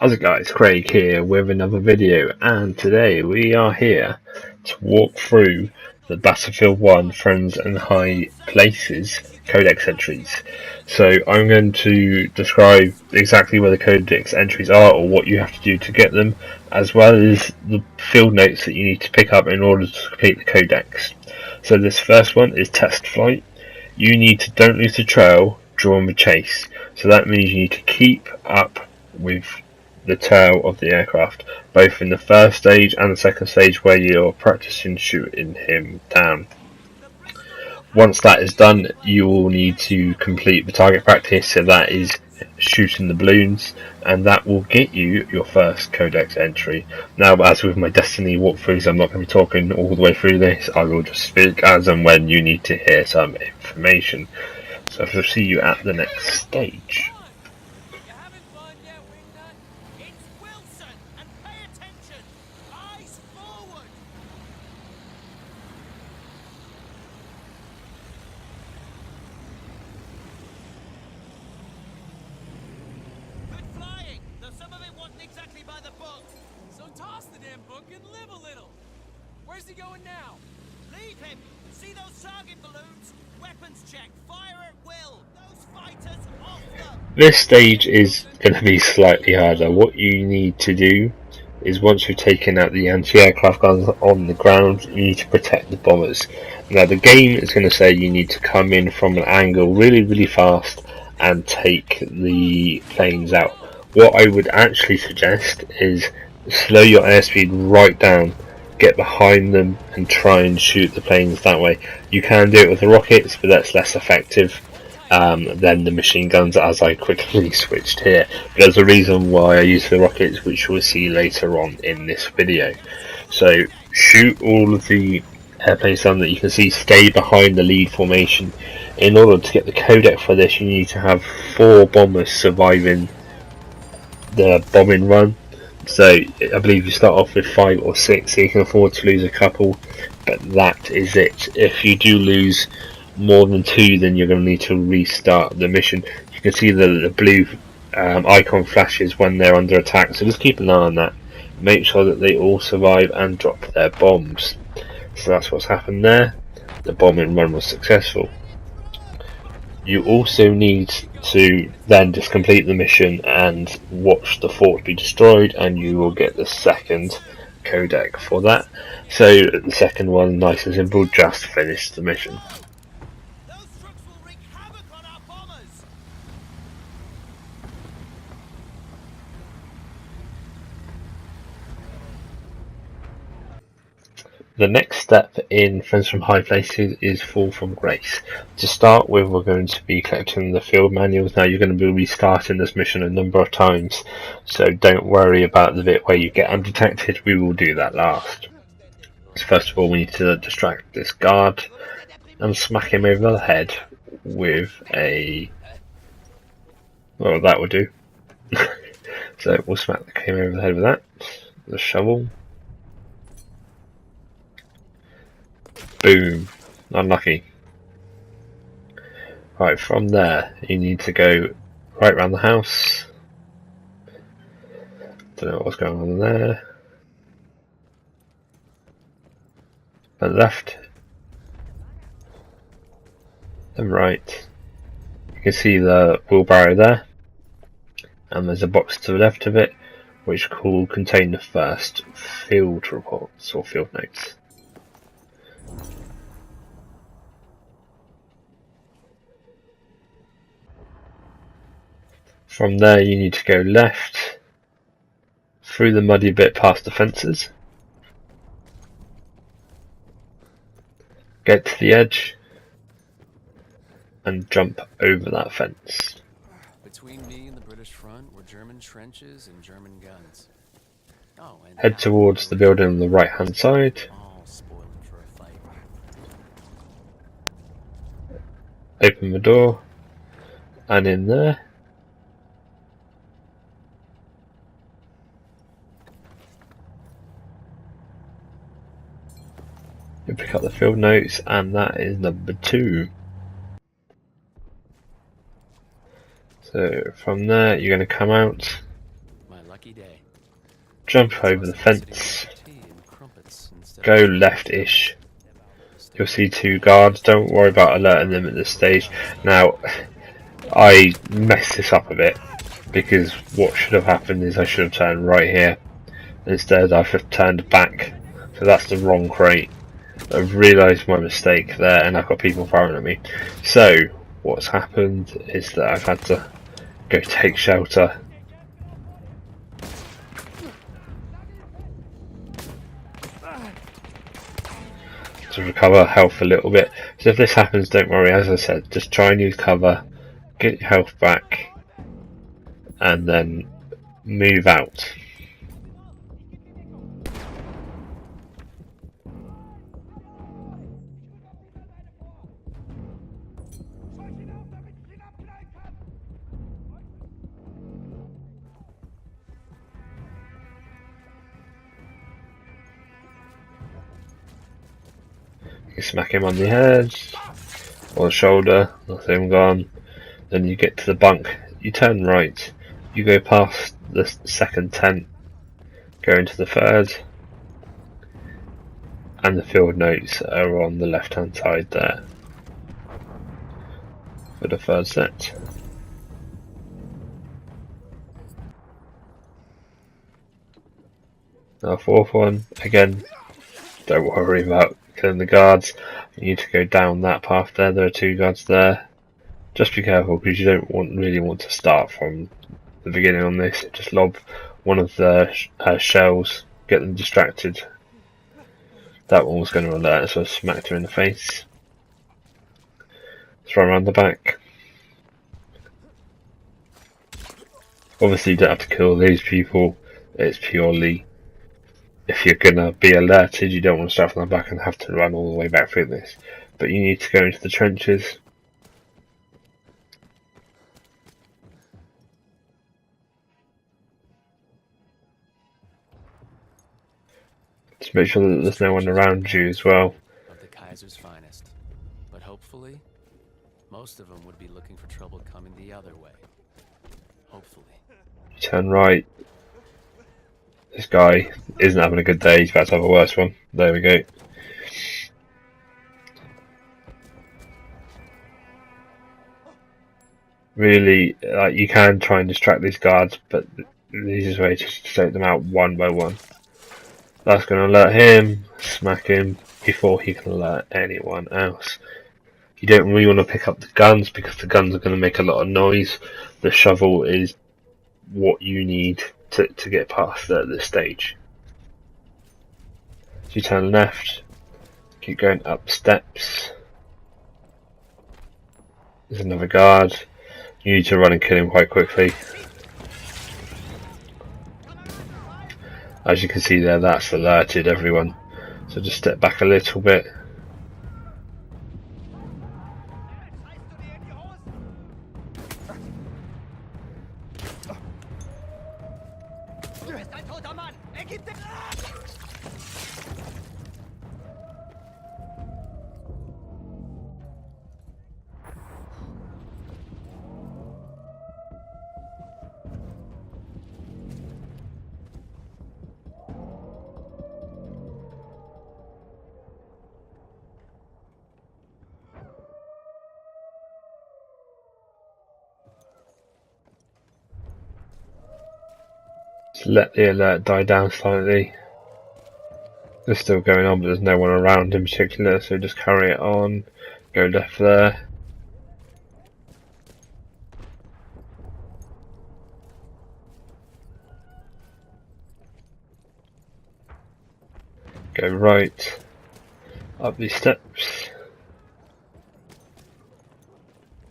How's it guys, Craig here with another video, and today we are here to walk through the Battlefield 1 Friends and High Places codex entries. So I'm going to describe exactly where the codex entries are or what you have to do to get them, as well as the field notes that you need to pick up in order to complete the codex. So this first one is test flight. You need to don't lose the trail during the chase. So that means you need to keep up with the tail of the aircraft, both in the first stage and the second stage where you're practicing shooting him down. Once that is done, you will need to complete the target practice, so that is shooting the balloons, and that will get you your first codex entry. Now, as with my Destiny walkthroughs, I'm not going to be talking all the way through this. I will just speak as and when you need to hear some information. So I'll see you at the next stage. Where's he going now? Leave him! See those target balloons? Weapons check, fire at will! Those fighters off them! This stage is going to be slightly harder. What you need to do is, once you've taken out the anti-aircraft guns on the ground, you need to protect the bombers. Now the game is going to say you need to come in from an angle really fast and take the planes out. What I would actually suggest is slow your airspeed right down, get behind them and try and shoot the planes that way. You can do it with the rockets, but that's less effective than the machine guns, as I quickly switched here. But there's a reason why I use the rockets, which we'll see later on in this video. So shoot all of the airplanes down that you can see, stay behind the lead formation. In order to get the codec for this, you need to have 4 bombers surviving the bombing run. So I believe you start off with 5 or 6, so you can afford to lose a couple, but that is it. If you do lose more than 2, then you're going to need to restart the mission. You can see the blue icon flashes when they're under attack, so just keep an eye on that. Make sure that they all survive and drop their bombs. So that's what's happened there. The bombing run was successful. You also need to then just complete the mission and watch the fort be destroyed, and you will get the second codec for that. So the second one, nice and simple, just finish the mission. Those trucks will wreak havoc on our bombers! The next step in Friends from High Places is Fall from Grace. To start with, we're going to be collecting the field manuals. Now, you're going to be restarting this mission a number of times, so don't worry about the bit where you get undetected. We will do that last. So first of all, we need to distract this guard and smack him over the head with a... well, that will do. So we'll smack him over the head with that. The shovel. Boom. Unlucky. Right, from there you need to go right round the house. Don't know what's going on there. And left. And right. You can see the wheelbarrow there. And there's a box to the left of it which will contain the first field reports or field notes. From there you need to go left, through the muddy bit past the fences, get to the edge, and jump over that fence. Between me and the British front were German trenches and German guns. Oh, and Head towards the building on the right hand side. all spoiling for a fight. Open the door, and in there you pick up the field notes, and that is number 2. So from there you're going to come out, My lucky day. jump over the fence, go left-ish. You'll see 2 guards. Don't worry about alerting them at this stage. Now, I messed this up a bit because what should have happened is I should have turned right here. Instead, I've turned back, so that's the wrong crate. I've realised my mistake there, and I've got people firing at me. So, what's happened is that I've had to go take shelter. To recover health a little bit. So if this happens, don't worry, as I said, just try and use cover, get your health back, and then move out. You smack him on the head or the shoulder, that's him gone. Then you get to the bunk, you turn right, you go past the second tent, go into the third, and the field notes are on the left hand side there for the third set. Now 4th one, again, don't worry about killing the guards. You need to go down that path there. There are 2 guards there. Just be careful because you don't really want to start from the beginning on this. Just lob one of the shells, get them distracted. That one was going to alert, so I smacked her in the face. Throw around the back. Obviously you don't have to kill these people. It's purely if you're gonna be alerted, you don't want to start from the back and have to run all the way back through this. But you need to go into the trenches. Just make sure that there's no one around you as well. Of the Kaiser's finest. But hopefully, most of them would be looking for trouble coming the other way. Hopefully. Turn right. This guy isn't having a good day, he's about to have a worse one. There we go. Really, you can try and distract these guards, but the easiest way is just to take them out one by one. That's going to alert him, smack him, before he can alert anyone else. You don't really want to pick up the guns, because the guns are going to make a lot of noise. The shovel is what you need to get past at this stage. So you turn left, keep going up steps. There's another guard. You need to run and kill him quite quickly. As you can see there, that's alerted everyone. So just step back a little bit. Let the alert die down slightly. It's still going on, but there's no one around in particular, so just carry it on. Go left there. Go right. Up these steps.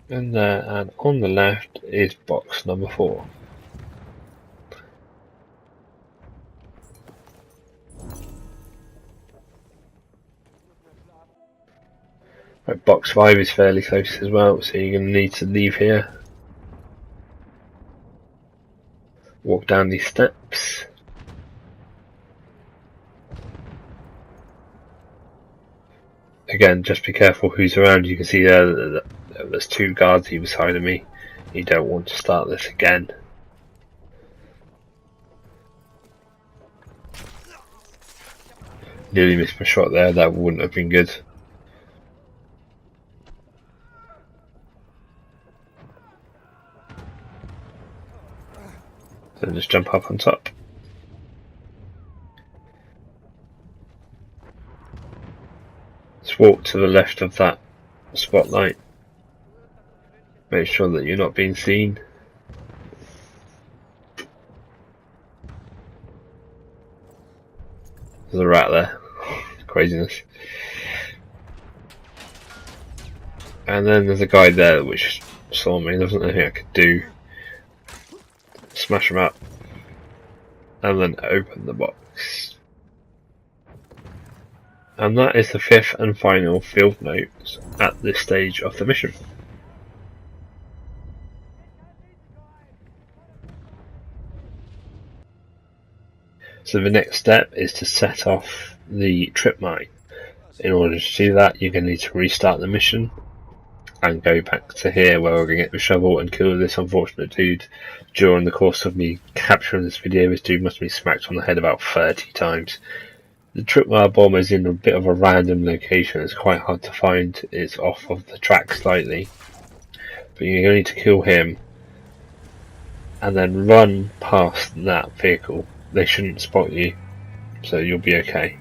And there, and on the left is box number 4. Right, box 5 is fairly close as well, so you're going to need to leave here. Walk down these steps. Again, just be careful who's around. You can see there there's 2 guards either side of me. You don't want to start this again. Nearly missed my shot there, that wouldn't have been good. So just jump up on top. Just walk to the left of that spotlight. Make sure that you're not being seen. There's a rat there. Craziness. And then there's a guy there which saw me. There wasn't anything I could do. Smash him up. And then open the box. And that is the fifth and final field note at this stage of the mission. So the next step is to set off the trip mine. In order to do that, you're going to need to restart the mission and go back to here where we're going to get the shovel and kill this unfortunate dude. During the course of me capturing this video, this dude must have been smacked on the head about 30 times. The tripwire bomb is in a bit of a random location. It's quite hard to find. It's off of the track slightly. But you're going to need to kill him and then run past that vehicle. They shouldn't spot you, so you'll be okay.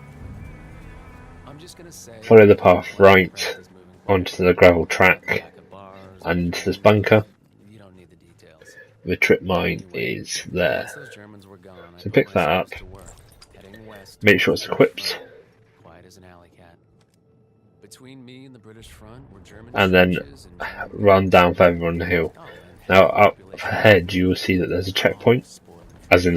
Follow the path right onto the gravel track and into this bunker. The trip mine is there. So pick that up, make sure it's equipped, and then run down further on the hill. Now up ahead you will see that there's a checkpoint, as in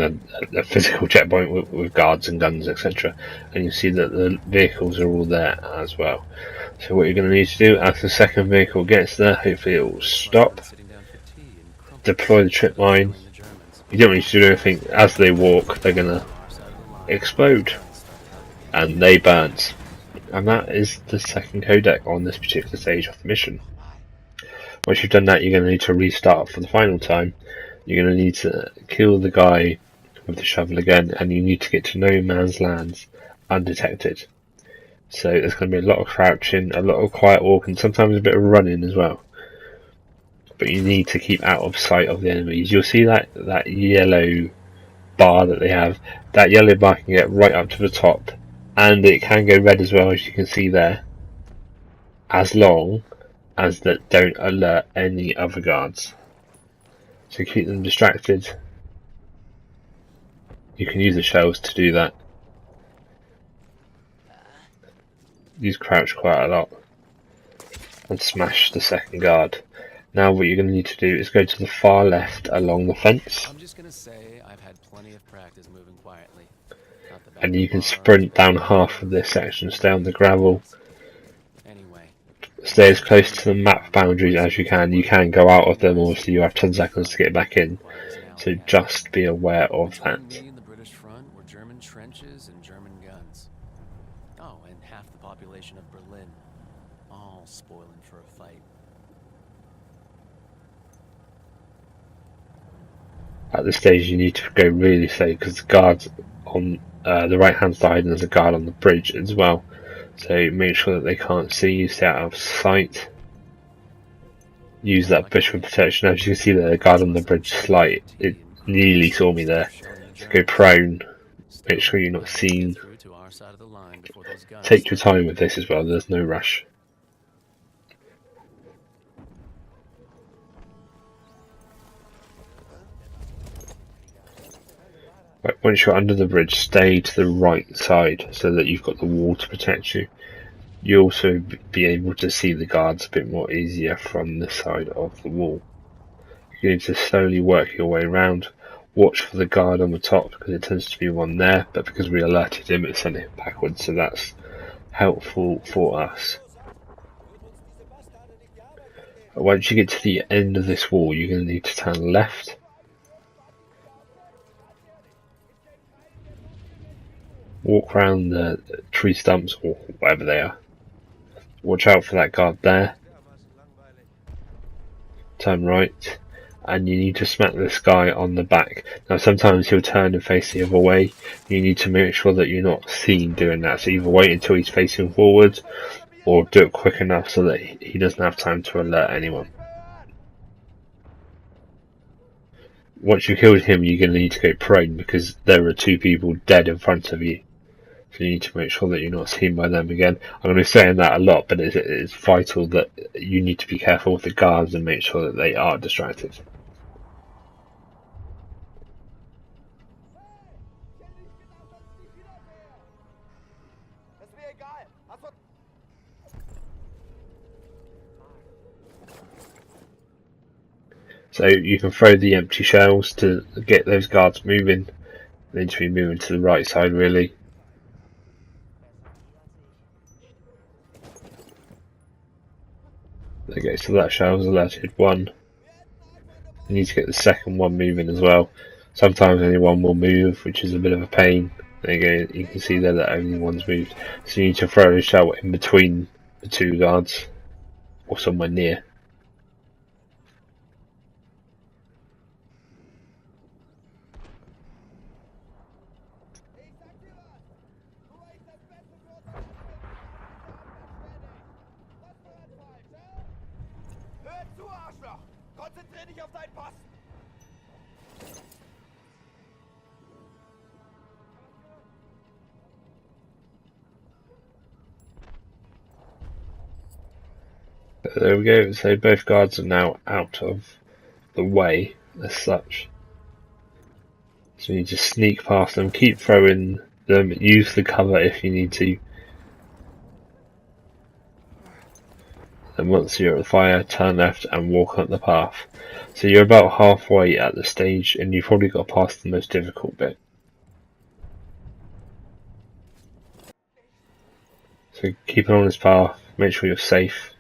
a physical checkpoint with guards and guns, etc. And you see that the vehicles are all there as well. So what you're going to need to do, as the second vehicle gets there, hopefully it will stop, deploy the trip mine. You don't need to do anything. As they walk, they're going to explode, and they burn. And that is the second codec on this particular stage of the mission. Once you've done that, you're going to need to restart for the final time. You're going to need to kill the guy with the shovel again, and you need to get to no man's lands undetected. So there's going to be a lot of crouching, a lot of quiet walking, sometimes a bit of running as well. But you need to keep out of sight of the enemies. You'll see that yellow bar that they have. That yellow bar can get right up to the top, and it can go red as well, as you can see there, as long as that don't alert any other guards. So keep them distracted. You can use the shells to do that. Use crouch quite a lot and smash the second guard. Now what you're going to need to do is go to the far left along the fence. I'm just gonna say I've had plenty of practice moving quietly. And you can sprint down half of this section, stay on the gravel. Anyway, Stay as close to the map boundaries as you can. You can go out of them, obviously you have 10 seconds to get back in. So just be aware of that. between me and the British front were German trenches and German guns. Oh, and half the population of Berlin, all spoiling for a fight. At this stage you need to go really slow because the guards on the right hand side, and there's a guard on the bridge as well. So make sure that they can't see you, stay out of sight. Use that bush for protection. As you can see there, the guard on the bridge slight, it nearly saw me there. So go prone, make sure you're not seen. Take your time with this as well, there's no rush. Right, once you're under the bridge, stay to the right side so that you've got the wall to protect you. You'll also be able to see the guards a bit more easier from this side of the wall. You need to slowly work your way around. Watch for the guard on the top because it tends to be one there, but because we alerted him it sent him backwards, so that's helpful for us. Once you get to the end of this wall, you're going to need to turn left. Walk around the tree stumps or whatever they are. Watch out for that guard there. Turn right, and you need to smack this guy on the back. Now sometimes he'll turn and face the other way. You need to make sure that you're not seen doing that, so either wait until he's facing forward or do it quick enough so that he doesn't have time to alert anyone. Once you've killed him, you're going to need to go prone because there are 2 people dead in front of you. So you need to make sure that you're not seen by them again. I'm going to be saying that a lot, but it's vital that you need to be careful with the guards and make sure that they are distracted. So you can throw the empty shells to get those guards moving. They need to be moving to the right side really. Okay, so that shell's alerted 1. You need to get the second one moving as well. Sometimes only one will move, which is a bit of a pain. There you go, you can see there that only one's moved. So you need to throw a shell in between the 2 guards, or somewhere near. There we go, so both guards are now out of the way as such. So you need to sneak past them, keep throwing them, use the cover if you need to. And once you're at the fire, turn left and walk up the path. So you're about halfway at the stage and you've probably got past the most difficult bit. So keep on this path, make sure you're safe.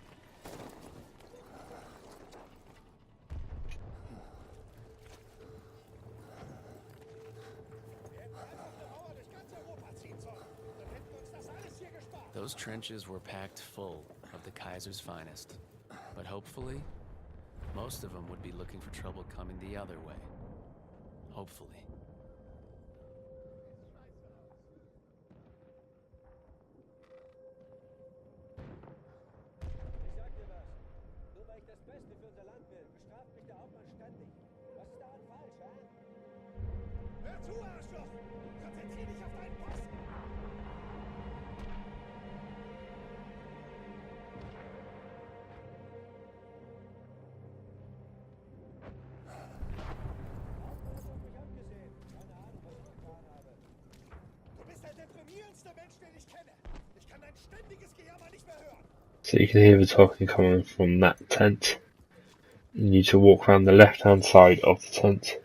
Those trenches were packed full of the Kaiser's finest, but hopefully, most of them would be looking for trouble coming the other way. Hopefully. Ich sag dir was. Nur weil ich das Beste für unser Land will, bestraft mich der Hauptmann ständig. Was ist daran falsch, hä? Hör zu, Arschloch! Konzentrier dich auf deinen Posten! Du bist der deprimierendste Mensch, den ich kenne. Ich kann dein ständiges Gejammer nicht mehr hören. So you can hear the talking coming from that tent. You need to walk around the left hand side of the tent.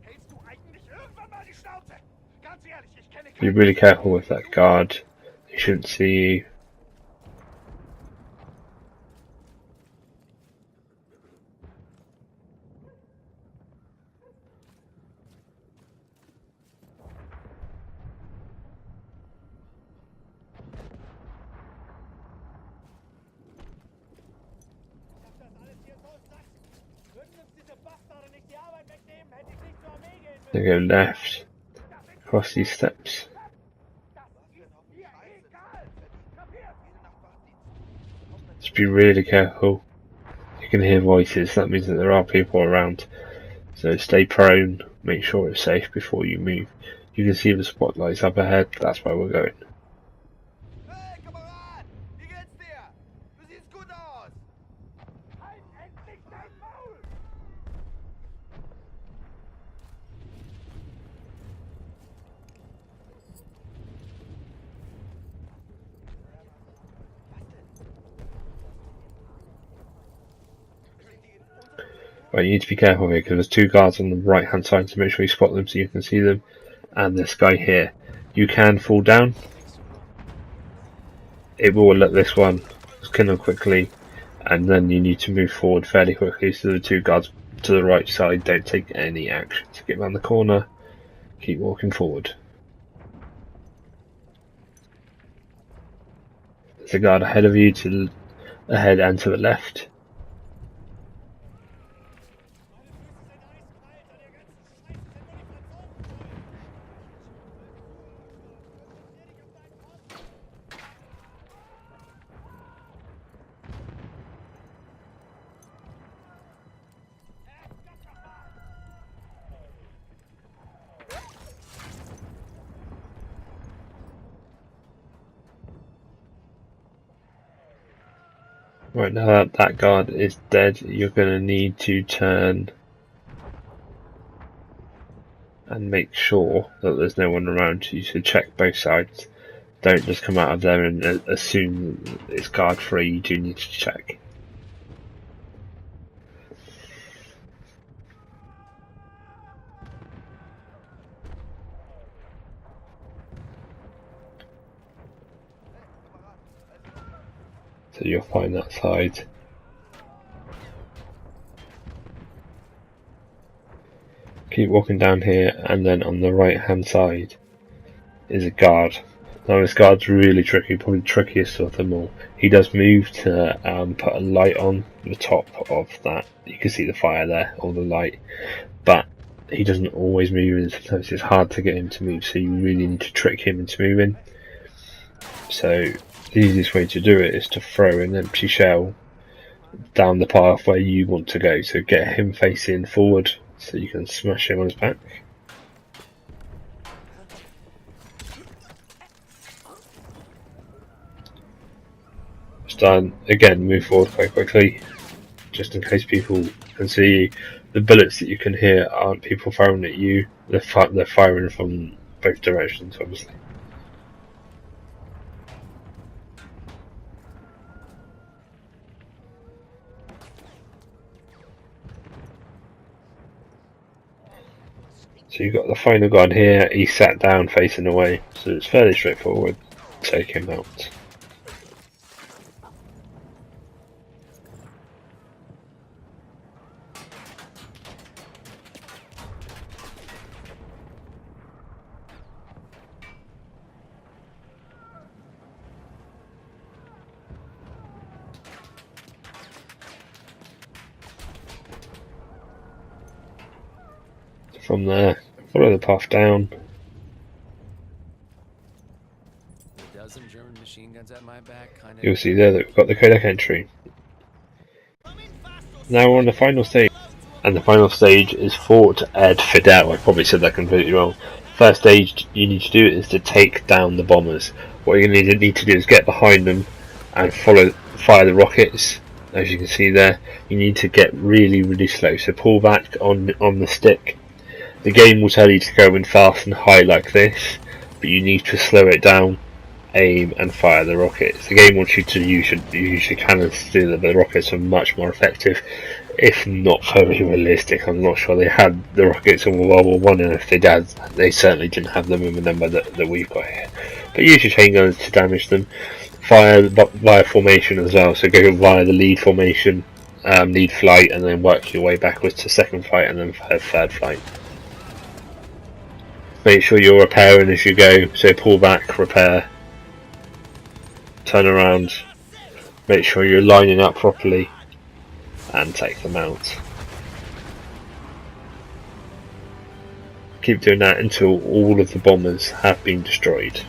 Hältst du eigentlich irgendwann mal die Schnauze? Ganz ehrlich, ich kenne Be really careful with that guard. He shouldn't see you. das alles hier so Sachsen. Würden uns diese Bastarde nicht die Arbeit wegnehmen, hätte ich nicht zur Armee gehen Then müssen. go left, across these steps. Das ist mir egal. Kapiert? Just be really careful. You can hear voices, that means that there are people around. So stay prone, make sure it's safe before you move. You can see the spotlights up ahead, that's where we're going. Hey, Kamerad! Wie geht's dir? Du siehst gut aus! Halt endlich dein Maul! Right, you need to be careful here because there's 2 guards on the right hand side, so make sure you spot them so you can see them. And this guy here. You can fall down. It will let this one. Just kill them quickly. And then you need to move forward fairly quickly so the 2 guards to the right side don't take any action. So get around the corner, keep walking forward. There's a guard ahead of you, to the ahead and to the left. Right, now that that guard is dead, you're going to need to turn and make sure that there's no one around you, so check both sides. Don't just come out of there and assume it's guard free, you do need to check. So you'll find that side. Keep walking down here, and then on the right hand side is a guard. Now this guard's really tricky, probably the trickiest of them all. He does move to put a light on the top of that. You can see the fire there, or the light, but he doesn't always move, and sometimes it's hard to get him to move, so you really need to trick him into moving. So the easiest way to do it is to throw an empty shell down the path where you want to go, so get him facing forward so you can smash him on his back. Just again, move forward quite quickly, just in case people can see you. The bullets that you can hear aren't people firing at you, they're firing from both directions, obviously. So you've got the final guard here, he sat down facing away, so it's fairly straightforward. Take him out. From there, follow the path down. A dozen German machine guns at my back, kinda. You'll see there that we've got the codex entry. Now we're on the final stage, and the final stage is Fort Ed Fidel. I probably said that completely wrong. First stage you need to do is to take down the bombers. What you're going to need to do is get behind them and fire the rockets. As you can see there, you need to get really slow. So pull back on the stick. The game will tell you to go in fast and high like this, but you need to slow it down, aim and fire the rockets. The game wants you to use your cannons to do that, but the rockets are much more effective, if not very realistic. I'm not sure they had the rockets in World War One, and if they did, they certainly didn't have them in the number that we've got here. But use your chain guns to damage them. Fire via formation as well, so go via the lead formation, lead flight, and then work your way backwards to second flight and then third flight. Make sure you're repairing as you go, so pull back, repair, turn around, make sure you're lining up properly, and take them out. Keep doing that until all of the bombers have been destroyed.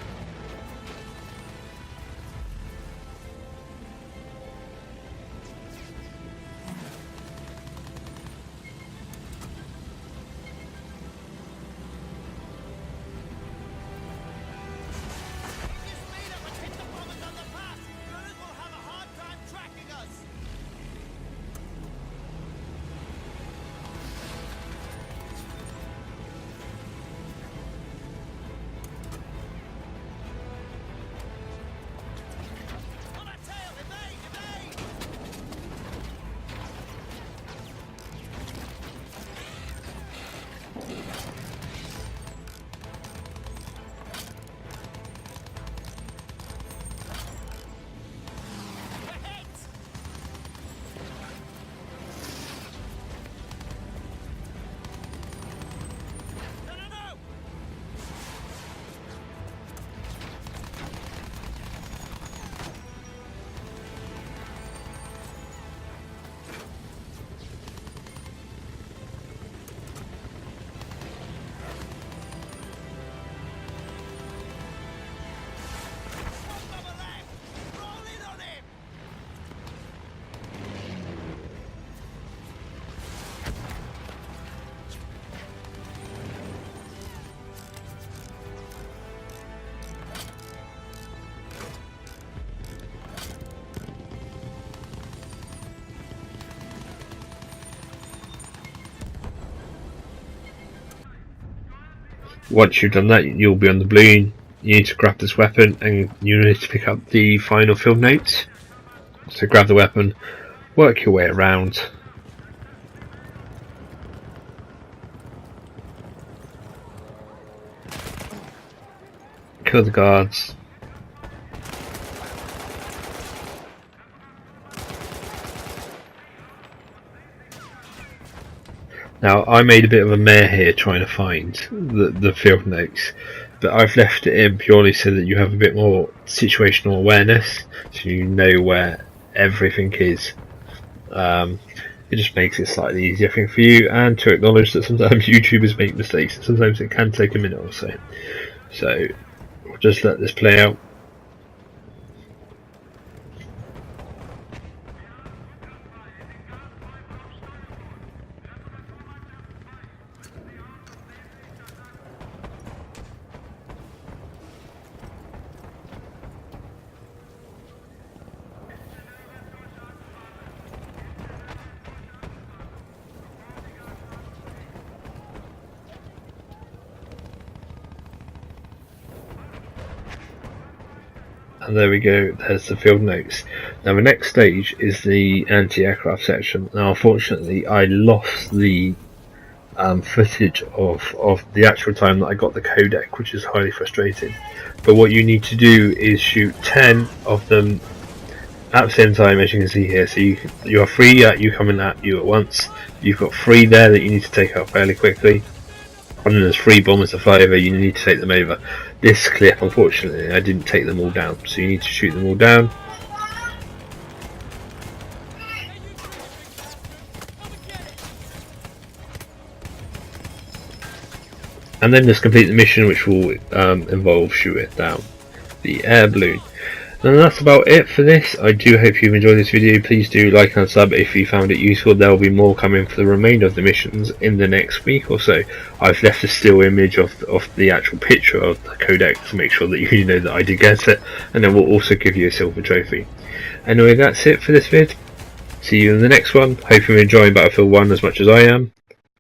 Once you've done that, you'll be on the balloon. You need to grab this weapon and you need to pick up the final field notes. So grab the weapon, work your way around. Kill the guards. Now, I made a bit of a mare here trying to find the field notes, but I've left it in purely so that you have a bit more situational awareness, so you know where everything is. It just makes it slightly easier thing for you, and to acknowledge that sometimes YouTubers make mistakes, and sometimes it can take a minute or so. So, we'll just let this play out. And there we go, there's the field notes. Now the next stage is the anti-aircraft section. Now unfortunately I lost the footage of the actual time that I got the codec, which is highly frustrating. But what you need to do is shoot 10 of them at the same time, as you can see here. So you have 3 at you coming at you at once. You've got 3 there that you need to take out fairly quickly. And then there's 3 bombers to fly over, you need to take them over. This clip, unfortunately, I didn't take them all down, so you need to shoot them all down. And then just complete the mission, which will involve shooting down the air balloon. And that's about it for this. I do hope you've enjoyed this video. Please do like and sub if you found it useful. There will be more coming for the remainder of the missions in the next week or so. I've left a still image of the actual picture of the codex to make sure that you know that I did get it, and then we'll also give you a silver trophy. Anyway, that's it for this vid. See you in the next one. Hope you're enjoying Battlefield 1 as much as I am.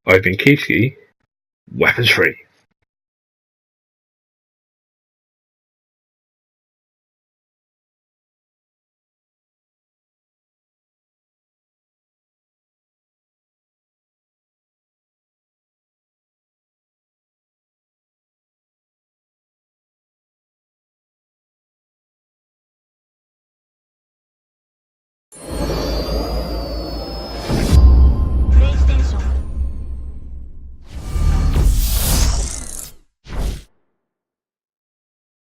I've been Keifski, weapons free.